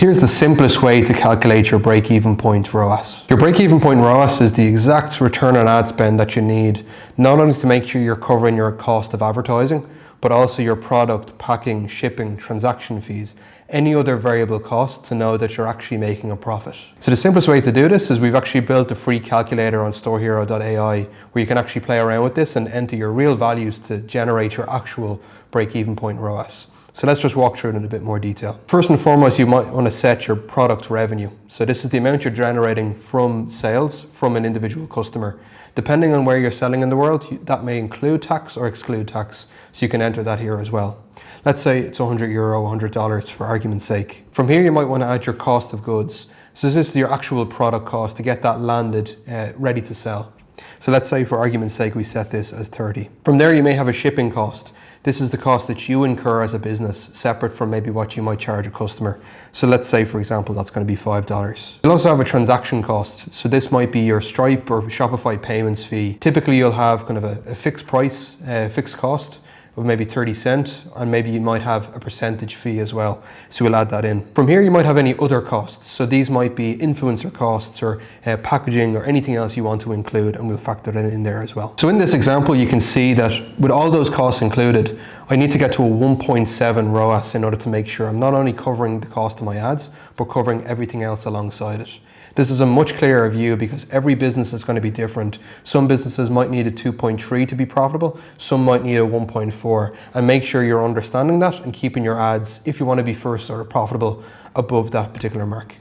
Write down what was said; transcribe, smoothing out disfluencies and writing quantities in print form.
Here's the simplest way to calculate your break-even point ROAS. Your break-even point ROAS is the exact return on ad spend that you need, not only to make sure you're covering your cost of advertising, but also your product, packing, shipping, transaction fees, any other variable costs to know that you're actually making a profit. So the simplest way to do this is we've actually built a free calculator on storehero.ai where you can actually play around with this and enter your real values to generate your actual break-even point ROAS. So let's just walk through it in a bit more detail. First and foremost, you might want to set your product revenue. So this is the amount you're generating from sales from an individual customer. Depending on where you're selling in the world, that may include tax or exclude tax. So you can enter that here as well. Let's say it's €100, $100 for argument's sake. From here, you might want to add your cost of goods. So this is your actual product cost to get that landed, ready to sell. So let's say for argument's sake, we set this as 30. From there, you may have a shipping cost. This is the cost that you incur as a business, separate from maybe what you might charge a customer. So let's say, for example, that's going to be $5. You'll also have a transaction cost. So this might be your Stripe or Shopify payments fee. Typically, you'll have kind of a fixed price, fixed cost of maybe 30 cents, and maybe you might have a percentage fee as well. So we'll add that in. From here, you might have any other costs. So these might be influencer costs or packaging or anything else you want to include, and we'll factor that in there as well. So in this example, you can see that with all those costs included, I need to get to a 1.7 ROAS in order to make sure I'm not only covering the cost of my ads, but covering everything else alongside it. This is a much clearer view because every business is going to be different. Some businesses might need a 2.3 to be profitable, some might need a 1.4, and make sure you're understanding that and keeping your ads, if you want to be first or profitable, above that particular mark.